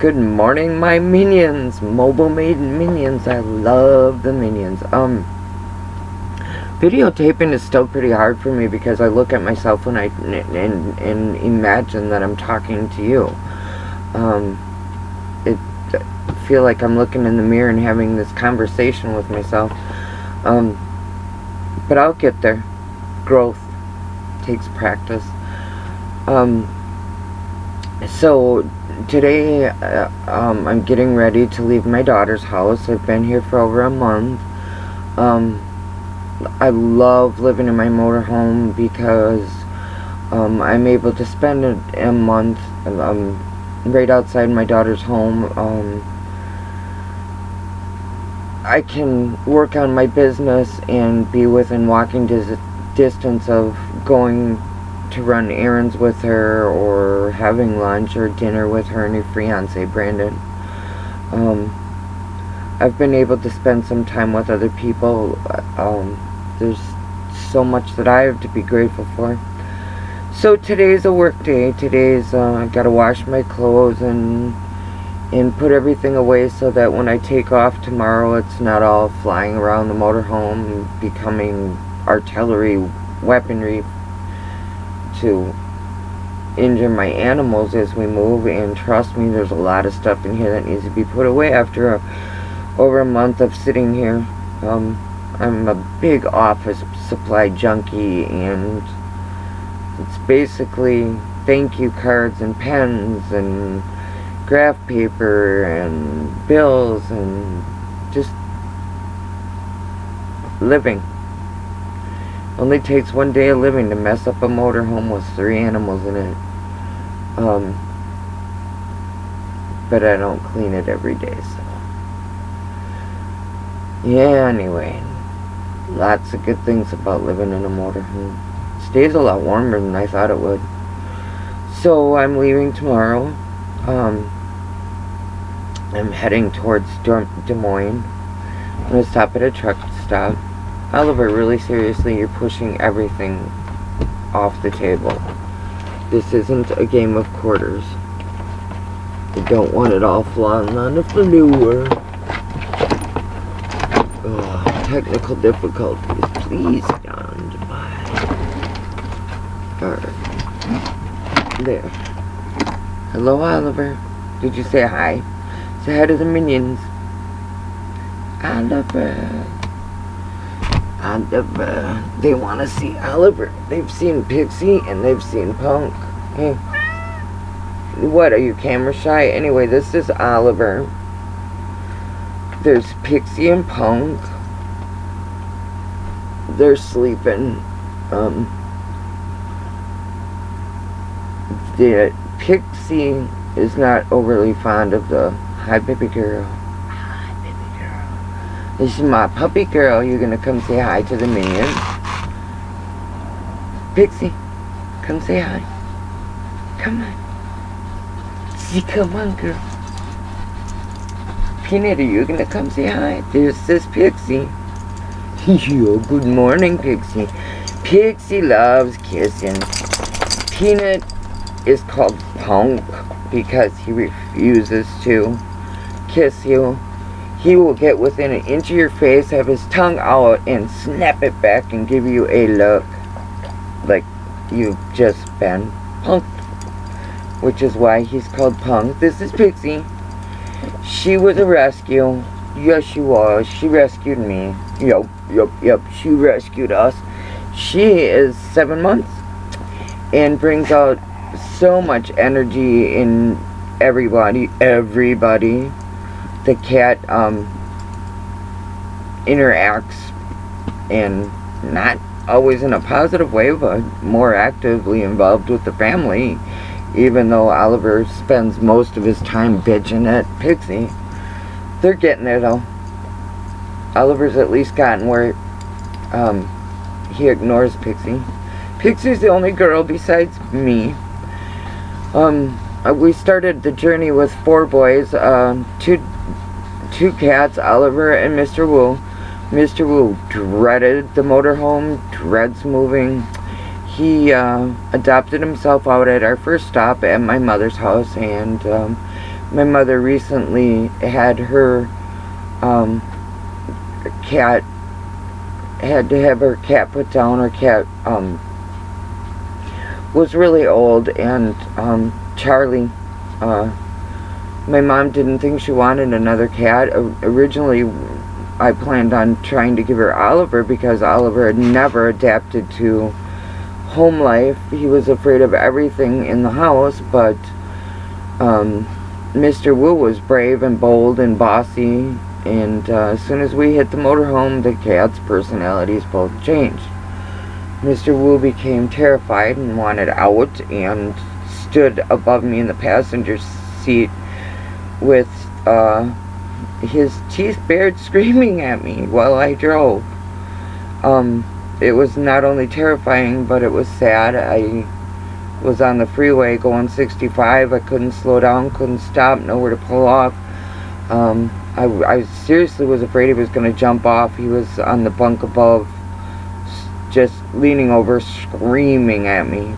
Good morning, my minions. Mobile made minions. I love the minions. Videotaping is still pretty hard for me because I look at myself when and imagine that I'm talking to you. I feel like I'm looking in the mirror and having this conversation with myself. But I'll get there. Growth takes practice. So today I'm getting ready to leave my daughter's house. I've been here for over a month. I love living in my motorhome because I'm able to spend a month right outside my daughter's home. I can work on my business and be within walking distance of going to run errands with her or having lunch or dinner with her and her fiance Brandon. I've been able to spend some time with other people. There's so much that I have to be grateful for. So today's a work day. Today's I've got to wash my clothes and put everything away so that when I take off tomorrow it's not all flying around the motorhome becoming artillery weaponry to injure my animals as we move. And trust me, there's a lot of stuff in here that needs to be put away after over a month of sitting here. I'm a big office supply junkie, and it's basically thank you cards and pens and graph paper and bills and just living. Only takes one day of living to mess up a motorhome with 3 animals in it. But I don't clean it every day, so. Yeah, anyway. Lots of good things about living in a motorhome. It stays a lot warmer than I thought it would. So I'm leaving tomorrow. I'm heading towards Des Moines. I'm going to stop at a truck stop. Oliver, really seriously, you're pushing everything off the table. This isn't a game of quarters. You don't want it all flying on the floor. Technical difficulties. Please stand by. Alright. There. Hello, Oliver. Did you say hi? Say hi to the minions. Oliver. Oliver. They want to see Oliver. They've seen Pixie and they've seen Punk. Hey. What, are you camera shy? Anyway, this is Oliver. There's Pixie and Punk. They're sleeping. The Pixie is not overly fond of the hi baby girl. Hi baby girl. This is my puppy girl. You're gonna come say hi to the minions. Pixie, come say hi. Come on. See, come on, girl. Peanut, are you gonna come say hi? There's this Pixie. Yo, good morning, Pixie. Pixie loves kissing. Peanut is called Punk because he refuses to kiss you. He will get within an inch of your face, have his tongue out, and snap it back and give you a look like you've just been punked, which is why he's called Punk. This is Pixie. She was a rescue. Yes, she was. She rescued me. Yep. She rescued us. She is 7 months and brings out so much energy in everybody. The cat interacts, and not always in a positive way, but more actively involved with the family, even though Oliver spends most of his time bitching at Pixie. They're getting there, though. Oliver's at least gotten where he ignores Pixie. Pixie's the only girl besides me. We started the journey with 4 boys, two cats, Oliver and Mr. Wu. Mr. Wu dreaded the motorhome, dreads moving. He adopted himself out at our first stop at my mother's house, and my mother recently had her cat, had to have her cat put down. Her cat was really old, and Charlie, my mom didn't think she wanted another cat. Originally, I planned on trying to give her Oliver because Oliver had never adapted to home life. He was afraid of everything in the house, but Mr. Wu was brave and bold and bossy, and as soon as we hit the motorhome, the cat's personalities both changed. Mr. Wu became terrified and wanted out and stood above me in the passenger seat with his teeth bared, screaming at me while I drove. It was not only terrifying, but it was sad. I was on the freeway going 65. I couldn't slow down, couldn't stop, nowhere to pull off. I seriously was afraid he was going to jump off. He was on the bunk above, just leaning over, screaming at me.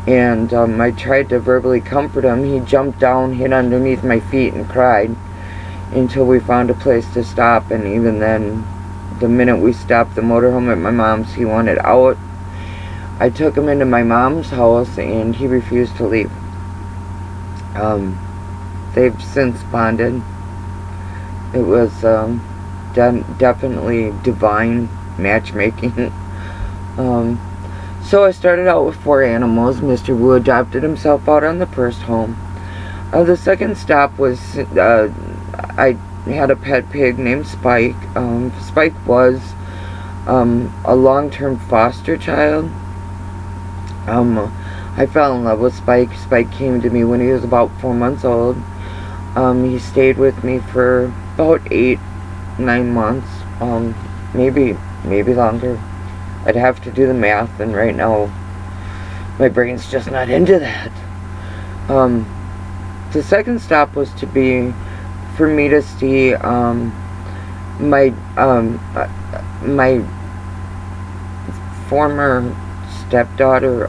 And I tried to verbally comfort him. He jumped down, hid underneath my feet, and cried until we found a place to stop. And even then, the minute we stopped the motorhome at my mom's, he wanted out. I took him into my mom's house, and he refused to leave. They've since bonded. It was definitely divine matchmaking. So I started out with 4 animals. Mr. Wu adopted himself out on the first home. The second stop was, I had a pet pig named Spike. Spike was a long-term foster child. I fell in love with Spike. Spike came to me when he was about 4 months old. He stayed with me for about 8-9 months, maybe longer. I'd have to do the math, and right now my brain's just not into that. The second stop was to be for me to see my former stepdaughter,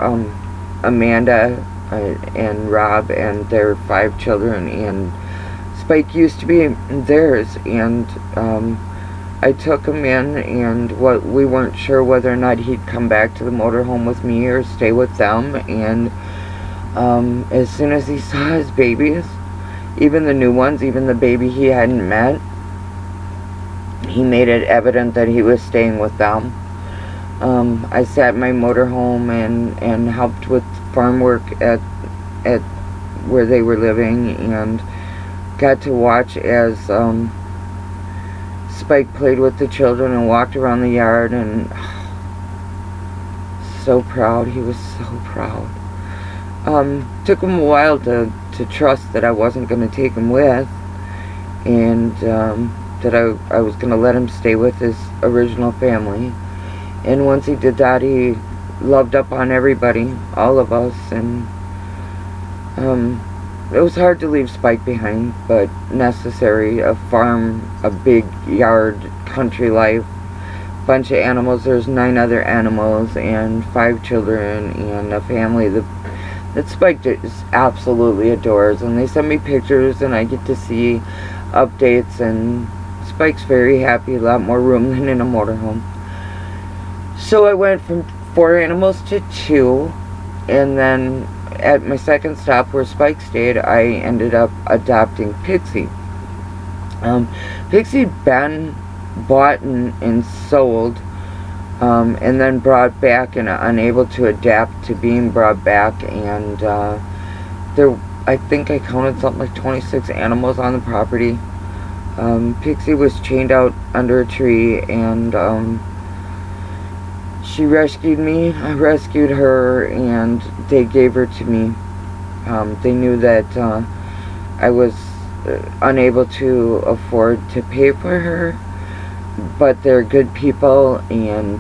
Amanda, and Rob, and their 5 children, and Spike used to be theirs, and I took him in, and we weren't sure whether or not he'd come back to the motorhome with me or stay with them. And as soon as he saw his babies, even the new ones, even the baby he hadn't met, he made it evident that he was staying with them. I sat in my motorhome and helped with farm work at where they were living, and got to watch as Spike played with the children and walked around the yard, and so proud. He was so proud. Took him a while to trust that I wasn't going to take him with, and that I was going to let him stay with his original family. And once he did that, he loved up on everybody, all of us, and it was hard to leave Spike behind, but necessary. A farm, a big yard, country life, bunch of animals. There's 9 other animals and 5 children and a family that Spike just absolutely adores. And they send me pictures, and I get to see updates, and Spike's very happy. A lot more room than in a motorhome. So I went from 4 animals to 2, and then at my second stop where Spike stayed, I ended up adopting Pixie. Pixie had been bought and sold, and then brought back, and unable to adapt to being brought back, and I think I counted something like 26 animals on the property. Pixie was chained out under a tree, and she rescued me, I rescued her, and they gave her to me. They knew that I was unable to afford to pay for her, but they're good people, and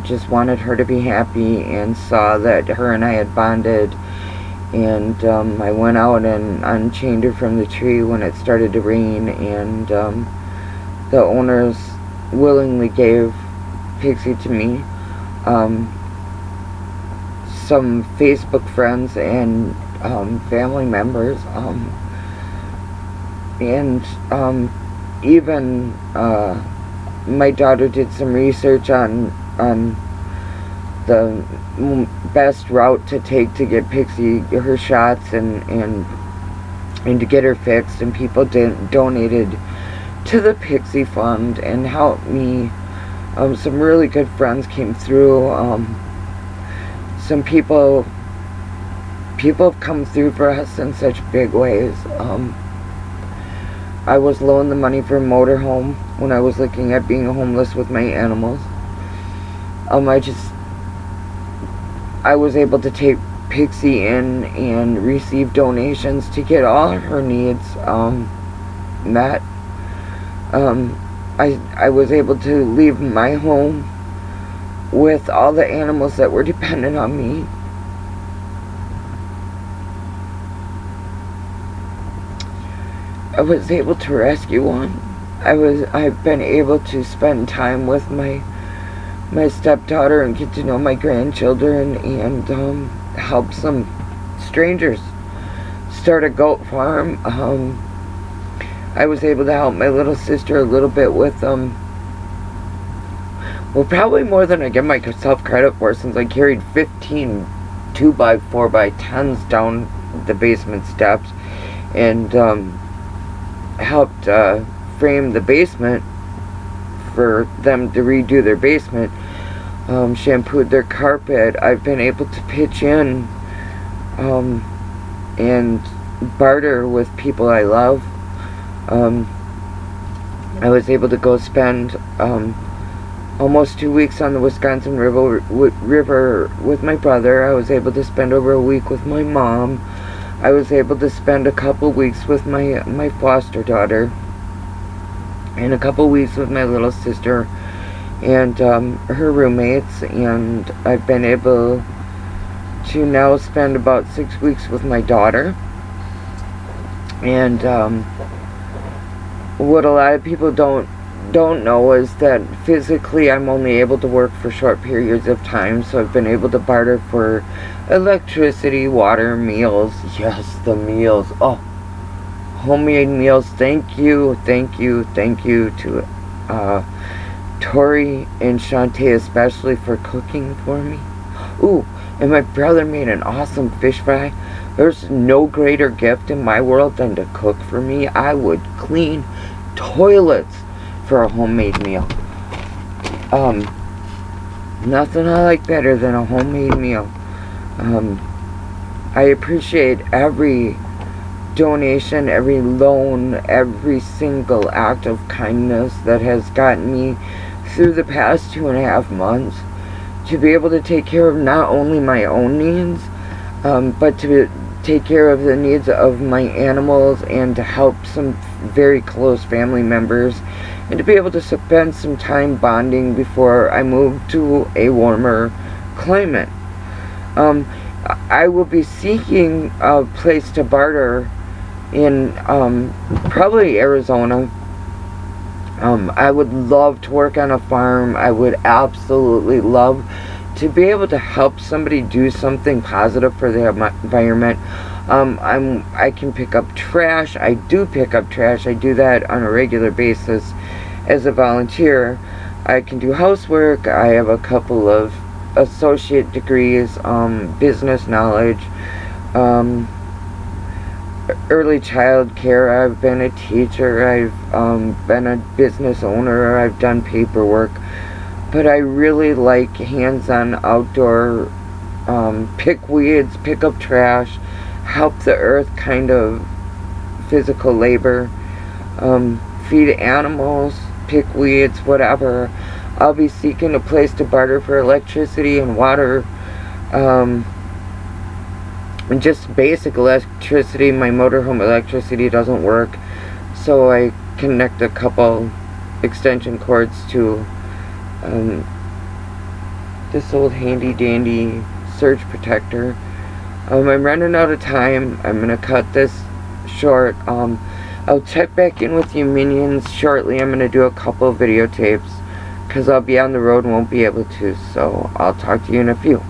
just wanted her to be happy, and saw that her and I had bonded. And I went out and unchained her from the tree when it started to rain, and the owners willingly gave Pixie to me. Some Facebook friends and family members And even my daughter did some research on the best route to take to get Pixie her shots and to get her fixed, and people donated to the Pixie Fund and helped me. Some really good friends came through. Some people have come through for us in such big ways. I was loaned the money for a motorhome when I was looking at being homeless with my animals. I was able to take Pixie in and receive donations to get all of her needs met. I was able to leave my home with all the animals that were dependent on me. I was able to rescue one. I've been able to spend time with my stepdaughter and get to know my grandchildren, and help some strangers start a goat farm. I was able to help my little sister a little bit with well, probably more than I give myself credit for, since I carried 15 2x4x10s down the basement steps and helped frame the basement for them to redo their basement. Shampooed their carpet. I've been able to pitch in and barter with people I love. I was able to go spend almost 2 weeks on the Wisconsin River with my brother. I was able to spend over a week with my mom. I was able to spend a couple weeks with my foster daughter, and a couple weeks with my little sister and her roommates, and I've been able to now spend about 6 weeks with my daughter. And what a lot of people don't know is that physically I'm only able to work for short periods of time, so I've been able to barter for electricity, water, meals. Yes, the meals. Oh, homemade meals. Thank you to Tori and Shantae especially for cooking for me. Ooh, and my brother made an awesome fish fry. There's no greater gift in my world than to cook for me. I would clean toilets for a homemade meal. Nothing I like better than a homemade meal. I appreciate every donation, every loan, every single act of kindness that has gotten me through the past 2.5 months to be able to take care of not only my own needs, but to take care of the needs of my animals and to help some very close family members, and to be able to spend some time bonding before I move to a warmer climate. I will be seeking a place to barter in probably Arizona. I would love to work on a farm. I would absolutely love to be able to help somebody do something positive for the environment. I can pick up trash. I do pick up trash. I do that on a regular basis as a volunteer. I can do housework. I have a couple of associate degrees, business knowledge, early child care. I've been a teacher. I've been a business owner. I've done paperwork. But I really like hands-on outdoor, pick weeds, pick up trash, help the earth kind of physical labor, feed animals, pick weeds, whatever. I'll be seeking a place to barter for electricity and water, and just basic electricity. My motorhome electricity doesn't work, so I connect a couple extension cords to this old handy dandy surge protector. I'm running out of time. I'm gonna cut this short. I'll check back in with you minions shortly. I'm gonna do a couple of videotapes because I'll be on the road and won't be able to, so I'll talk to you in a few.